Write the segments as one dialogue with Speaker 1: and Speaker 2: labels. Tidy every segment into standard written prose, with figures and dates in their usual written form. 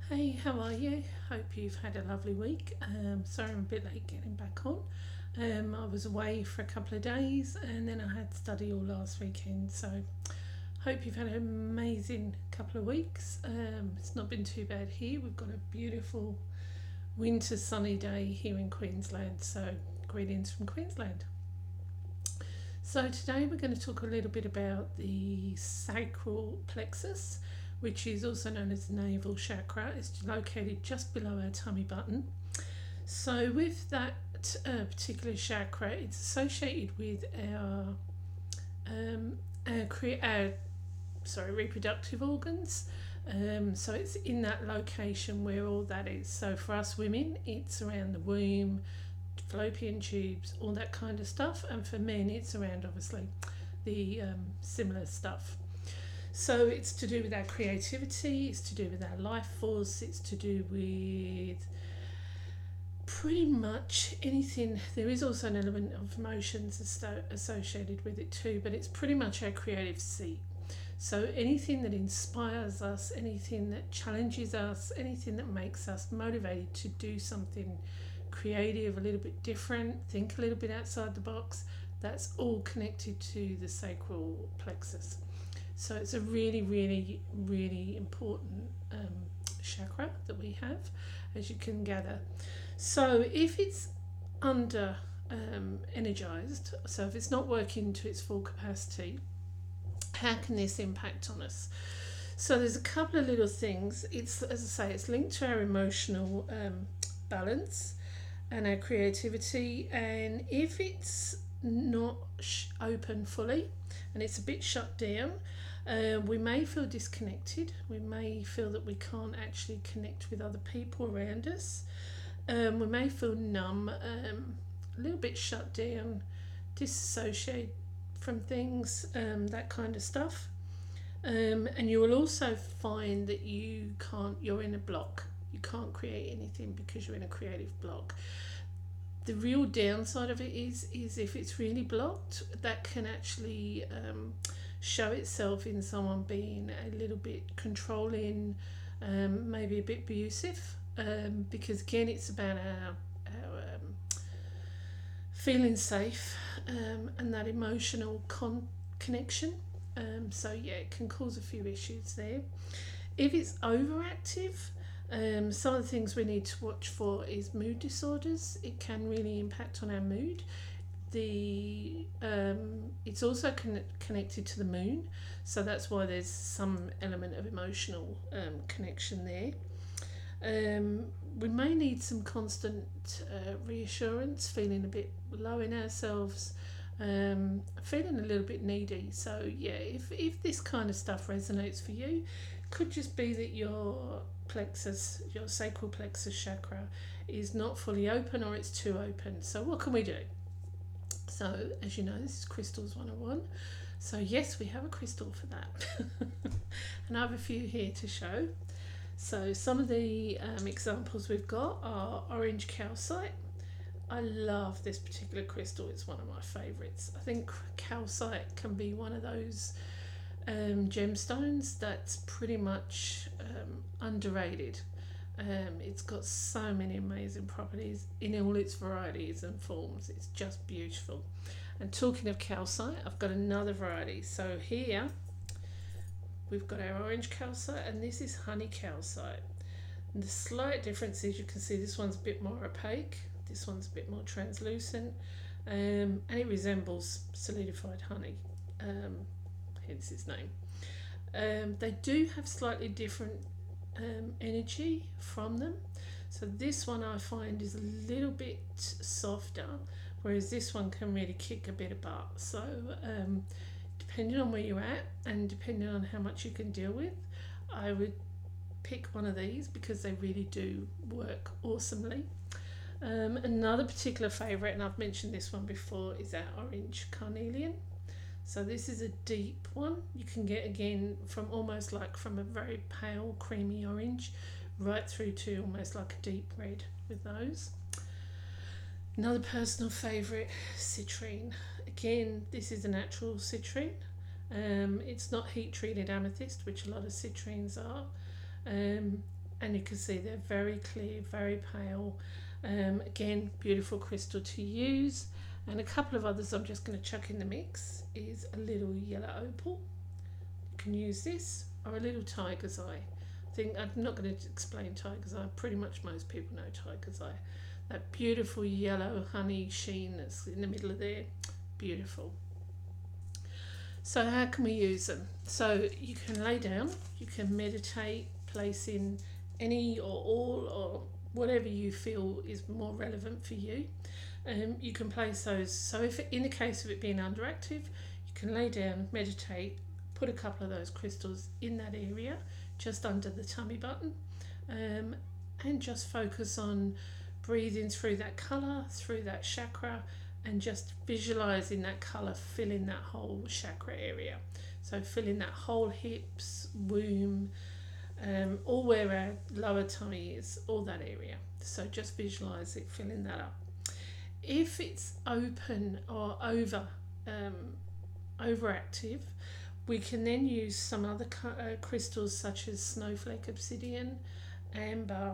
Speaker 1: Hey, how are you? Hope you've had a lovely week. Sorry I'm a bit late getting back on. I was away for a couple of days and then I had study all last weekend. So, hope you've had an amazing couple of weeks. It's not been too bad here. We've got a beautiful winter sunny day here in Queensland. So, greetings from Queensland. So, today we're going to talk a little bit about the sacral plexus, which is also known as the navel chakra. It's located just below our tummy button. So, with that particular chakra, it's associated with our reproductive organs. So it's in that location where all that is. So for us women, it's around the womb, fallopian tubes, all that kind of stuff, and for men, it's around obviously the similar stuff. So it's to do with our creativity, it's to do with our life force, it's to do with pretty much anything. There is also an element of emotions associated with it too, but it's pretty much our creative seat. So anything that inspires us, anything that challenges us, anything that makes us motivated to do something creative, a little bit different, think a little bit outside the box, that's all connected to the sacral plexus. So it's a really, really, really important chakra that we have, as you can gather. So if it's under energized, so if it's not working to its full capacity, how can this impact on us? So there's a couple of little things. It's, as I say, it's linked to our emotional balance and our creativity. And if it's not open fully and it's a bit shut down, we may feel disconnected. We may feel that we can't actually connect with other people around us. We may feel numb, a little bit shut down, disassociate from things, that kind of stuff. And you will also find that you're in a block. You can't create anything because you're in a creative block. The real downside of it is if it's really blocked, that can actually show itself in someone being a little bit controlling, maybe a bit abusive, because again it's about our feeling safe, and that emotional connection. So yeah, it can cause a few issues there. If it's overactive, some of the things we need to watch for is mood disorders. It can really impact on our mood. It's also connected to the moon, so that's why there's some element of emotional connection there. We may need some constant reassurance, feeling a bit low in ourselves, feeling a little bit needy. So yeah, if this kind of stuff resonates for you, it could just be that your sacral plexus chakra is not fully open or it's too open. So what can we do? So as you know, this is Crystals 101. So yes, we have a crystal for that. And I have a few here to show. So some of the examples we've got are orange calcite. I love this particular crystal. It's one of my favourites. I think calcite can be one of those gemstones that's pretty much underrated. It's got so many amazing properties in all its varieties and forms. It's just beautiful. And talking of calcite, I've got another variety. So here we've got our orange calcite, and this is honey calcite. And the slight difference is you can see this one's a bit more opaque, this one's a bit more translucent, and it resembles solidified honey, hence its name. They do have slightly different energy from them. So this one I find is a little bit softer, whereas this one can really kick a bit of butt. So depending on where you're at and depending on how much you can deal with, I would pick one of these because they really do work awesomely. Another particular favourite, and I've mentioned this one before, is our orange carnelian. So this is a deep one. You can get again from almost like from a very pale creamy orange right through to almost like a deep red with those. Another personal favourite, citrine. Again, this is a natural citrine. It's not heat treated amethyst, which a lot of citrines are. and you can see they're very clear, very pale. Again, beautiful crystal to use. And a couple of others I'm just going to chuck in the mix is a little yellow opal. You can use this, or a little tiger's eye. I'm not going to explain tiger's eye. Pretty much most people know tiger's eye. That beautiful yellow honey sheen that's in the middle of there. Beautiful. So how can we use them? So you can lay down, you can meditate, place in any or all or whatever you feel is more relevant for you. You can place those. So if in the case of it being underactive, you can lay down, meditate, put a couple of those crystals in that area, just under the tummy button, and just focus on breathing through that colour, through that chakra, and just visualising that colour filling that whole chakra area. So filling that whole hips, womb, all where our lower tummy is, all that area. So just visualise it filling that up. If it's open or overactive, we can then use some other crystals such as snowflake obsidian, amber,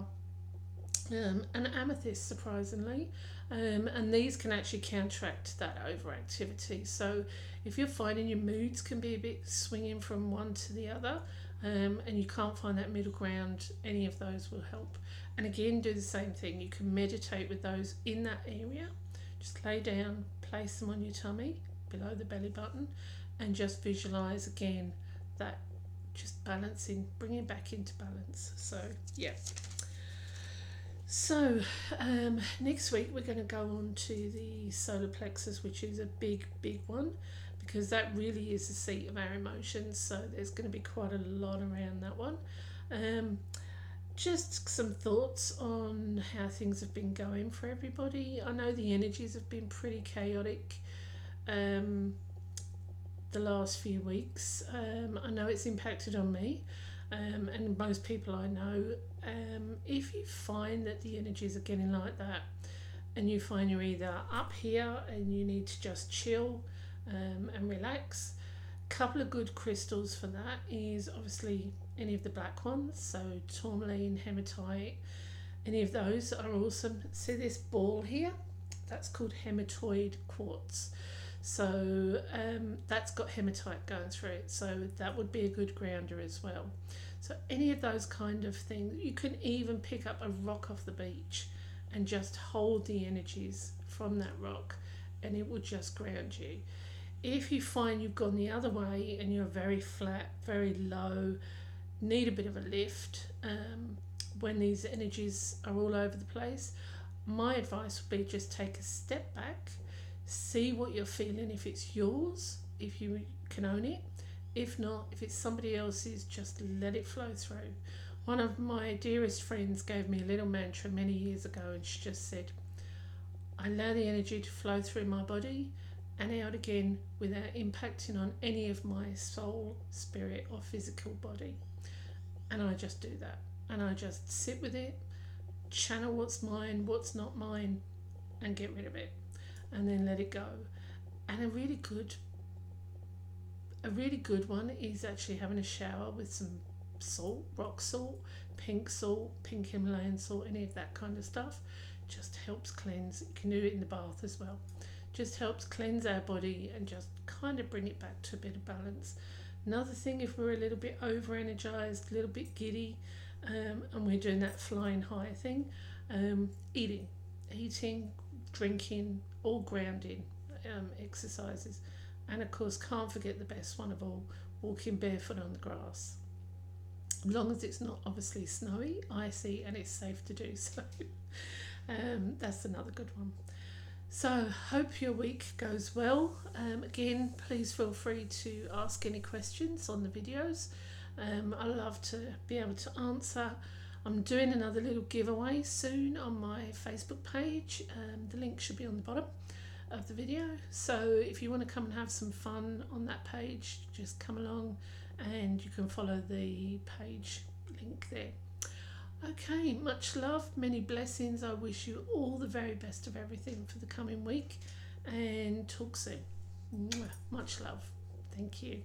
Speaker 1: and amethyst, surprisingly, and these can actually counteract that overactivity. So if you're finding your moods can be a bit swinging from one to the other, and you can't find that middle ground, any of those will help. And again, do the same thing. You can meditate with those in that area. Just lay down, place them on your tummy below the belly button, and just visualize again that just balancing, bringing back into balance. So yeah. So next week we're going to go on to the solar plexus, which is a big one, because that really is the seat of our emotions. So there's going to be quite a lot around that one. Just some thoughts on how things have been going for everybody. I know the energies have been pretty chaotic the last few weeks. I know it's impacted on me, and most people I know. If you find that the energies are getting like that, and you find you're either up here and you need to just chill and relax, a couple of good crystals for that is obviously any of the black ones, so tourmaline, hematite, any of those are awesome. See this ball here? That's called hematoid quartz. So that's got hematite going through it, so that would be a good grounder as well. So any of those kind of things. You can even pick up a rock off the beach and just hold the energies from that rock, and it will just ground you. If you find you've gone the other way and you're very flat, very low, need a bit of a lift, when these energies are all over the place, my advice would be just take a step back, see what you're feeling, if it's yours, if you can own it. If not, if it's somebody else's, just let it flow through. One of my dearest friends gave me a little mantra many years ago, and she just said, I allow the energy to flow through my body and out again without impacting on any of my soul, spirit or physical body. And I just do that, and I just sit with it, channel what's mine, what's not mine, and get rid of it, and then let it go. And a really good one is actually having a shower with some salt, rock salt, pink Himalayan salt, any of that kind of stuff. Just helps cleanse. You can do it in the bath as well. Just helps cleanse our body and just kind of bring it back to a bit of balance. Another thing, if we're a little bit over energized, a little bit giddy, and we're doing that flying high thing, eating, drinking, all grounding exercises. And of course, can't forget the best one of all, walking barefoot on the grass. As long as it's not obviously snowy, icy, and it's safe to do so. That's another good one. So, hope your week goes well. Again, please feel free to ask any questions on the videos. I love to be able to answer. I'm doing another little giveaway soon on my Facebook page. The link should be on the bottom of the video, so if you want to come and have some fun on that page, just come along and you can follow the page link there. Okay, much love, many blessings. I wish you all the very best of everything for the coming week, and talk soon. Much love. Thank you.